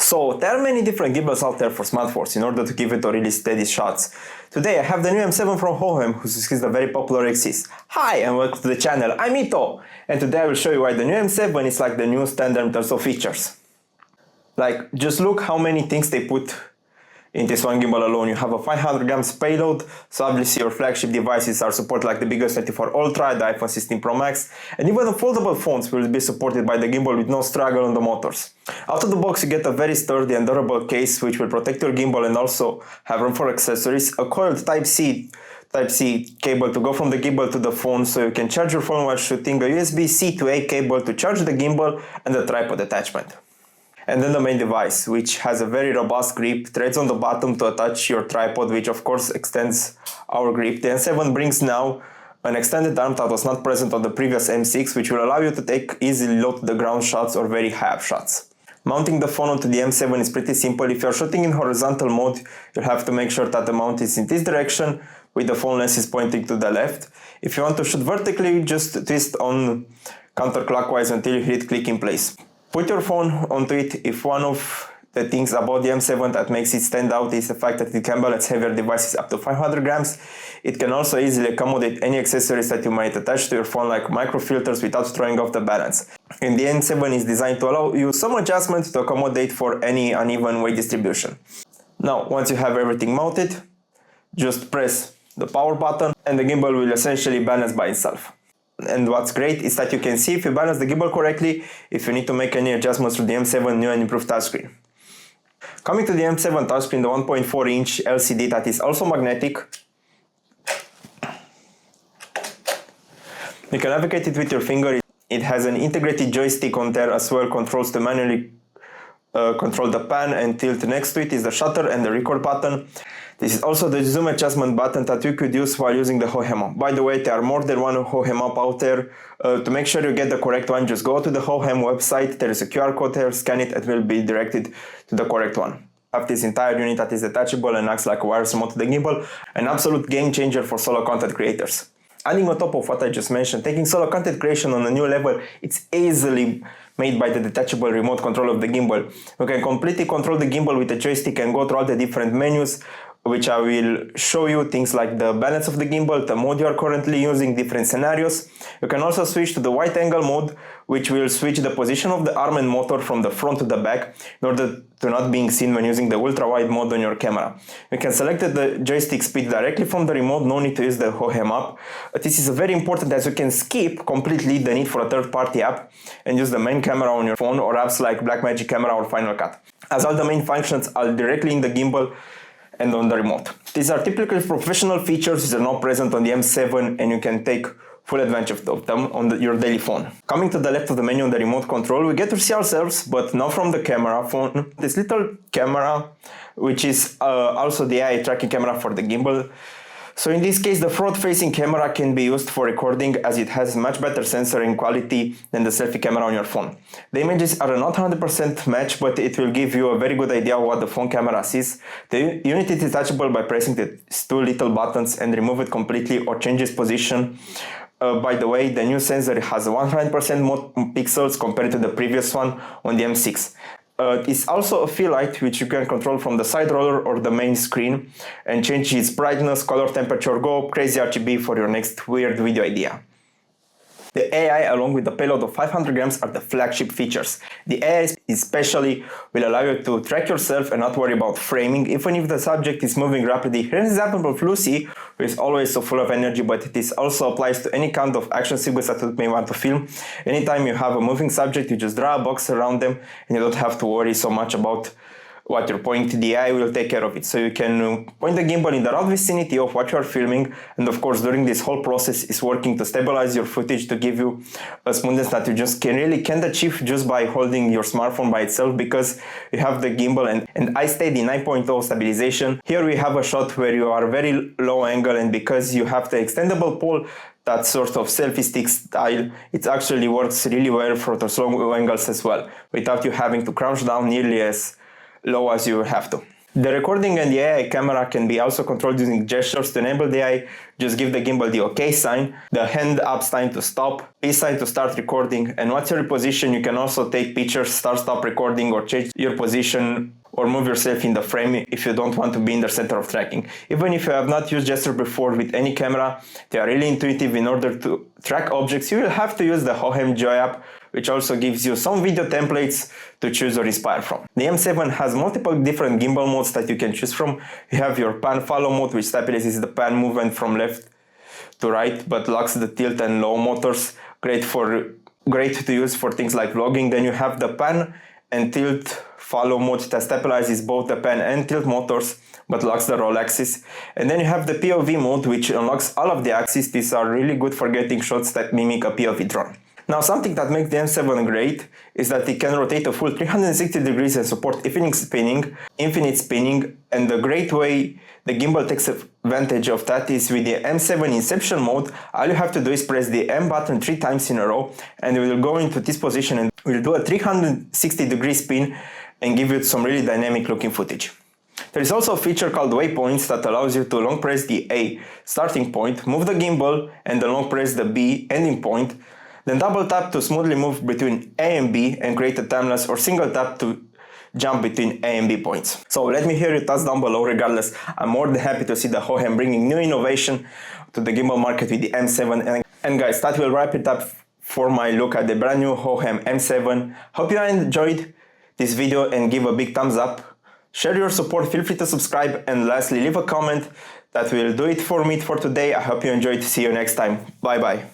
So there are many different gimbals out there for smartphones in order to give it a really steady shots. Today I have the new M7 from Hohem, whose is the very popular Axis. Hi and welcome to the channel, I'm Ito, and today I will show you why the new M7 is like the new standard in terms of features. Like, just look how many things they put in this one gimbal alone. You have a 500 grams payload, so obviously your flagship devices are supported like the biggest 24 Ultra, the iPhone 16 Pro Max, and even the foldable phones will be supported by the gimbal with no struggle on the motors. Out of the box you get a very sturdy and durable case which will protect your gimbal and also have room for accessories, a coiled Type-C cable to go from the gimbal to the phone so you can charge your phone while shooting, a USB-C to A cable to charge the gimbal, and a tripod attachment. And then the main device, which has a very robust grip, threads on the bottom to attach your tripod, which of course extends our grip. The M7 brings now an extended arm that was not present on the previous M6, which will allow you to take easily low to the ground shots or very high up shots. Mounting the phone onto the M7 is pretty simple. If you are shooting in horizontal mode, you'll have to make sure that the mount is in this direction, with the phone lens is pointing to the left. If you want to shoot vertically, just twist on counterclockwise until you hit click in place. Put your phone onto it. If one of the things about the M7 that makes it stand out is the fact that it can balance heavier devices up to 500 grams, it can also easily accommodate any accessories that you might attach to your phone like microfilters without throwing off the balance. And the M7 is designed to allow you some adjustment to accommodate for any uneven weight distribution. Now, once you have everything mounted, just press the power button and the gimbal will essentially balance by itself. And what's great is that you can see if you balance the gimbal correctly, if you need to make any adjustments to the M7 new and improved touchscreen. Coming to the M7 touchscreen, the 1.4 inch LCD that is also magnetic. You can navigate it with your finger. It has an integrated joystick on there as well, controls to manually control the pan, and tilt next to it is the shutter and the record button. This is also the zoom adjustment button that you could use while using the Hohem app. By the way, there are more than one Hohem app out there. To make sure you get the correct one, just go to the Hohem website. There is a QR code there, scan it, and will be directed to the correct one. I have this entire unit that is detachable and acts like a wireless remote to the gimbal, an absolute game changer for solo content creators. Adding on top of what I just mentioned, taking solo content creation on a new level, it's easily made by the detachable remote control of the gimbal. You can completely control the gimbal with a joystick and go through all the different menus, which I will show you, things like the balance of the gimbal, the mode you are currently using, different scenarios. You can also switch to the wide angle mode, which will switch the position of the arm and motor from the front to the back in order to not being seen when using the ultra wide mode on your camera. You can select the joystick speed directly from the remote, no need to use the Hohem app. This is very important as you can skip completely the need for a third-party app and use the main camera on your phone or apps like Blackmagic Camera or Final Cut, as all the main functions are directly in the gimbal and on the remote. These are typically professional features that are not present on the M7 and you can take full advantage of them on your daily phone. Coming to the left of the menu on the remote control, we get to see ourselves, but not from the camera phone. This little camera, which is also the AI tracking camera for the gimbal. So in this case, the front-facing camera can be used for recording as it has much better sensor quality than the selfie camera on your phone. The images are not 100% match, but it will give you a very good idea of what the phone camera sees. The unit is detachable by pressing these two little buttons and remove it completely or change its position. By the way, the new sensor has 100% more pixels compared to the previous one on the M6. It's also a fill light which you can control from the side roller or the main screen and change its brightness, color, temperature, go crazy RGB for your next weird video idea. The AI along with the payload of 500 grams are the flagship features. The AI especially will allow you to track yourself and not worry about framing, even if the subject is moving rapidly. Here's an example of Lucy, who is always so full of energy, but this also applies to any kind of action sequence that you may want to film. Anytime you have a moving subject, you just draw a box around them and you don't have to worry so much about what you're pointing. The AI will take care of it. So you can point the gimbal in the right vicinity of what you are filming, and of course during this whole process is working to stabilize your footage to give you a smoothness that you just can't achieve just by holding your smartphone by itself, because you have the gimbal and iSteady 9.0 stabilization. Here we have a shot where you are very low angle, and because you have the extendable pole, that sort of selfie stick style, it actually works really well for the slow angles as well, without you having to crouch down nearly as low as you have to. The recording and the AI camera can be also controlled using gestures. To enable the AI, just give the gimbal the OK sign, the hand up sign to stop, P sign to start recording, and once you're in position, you can also take pictures, stop recording, or change your position or move yourself in the frame if you don't want to be in the center of tracking. Even if you have not used gesture before with any camera, they are really intuitive. In order to track objects, you will have to use the Hohem Joy app, which also gives you some video templates to choose or inspire from. The M7 has multiple different gimbal modes that you can choose from. You have your pan follow mode, which stabilizes the pan movement from left to right, but locks the tilt and low motors. Great to use for things like vlogging. Then you have the pan and tilt follow mode that stabilizes both the pan and tilt motors, but locks the roll axis. And then you have the POV mode, which unlocks all of the axes. These are really good for getting shots that mimic a POV drone. Now, something that makes the M7 great is that it can rotate a full 360 degrees and support infinite spinning, and the great way the gimbal takes advantage of that is with the M7 Inception mode. All you have to do is press the M button 3 times in a row, and it will go into this position and will do a 360 degree spin and give you some really dynamic looking footage. There is also a feature called waypoints that allows you to long press the A starting point, move the gimbal, and then long press the B ending point. Then double tap to smoothly move between A and B and create a timelapse, or single tap to jump between A and B points. So let me hear your thoughts down below. Regardless, I'm more than happy to see the Hohem bringing new innovation to the gimbal market with the M7. And guys, that will wrap it up for my look at the brand new Hohem M7. Hope you enjoyed this video and give a big thumbs up. Share your support, feel free to subscribe, and lastly, leave a comment. That will do it for me for today. I hope you enjoyed. See you next time. Bye bye.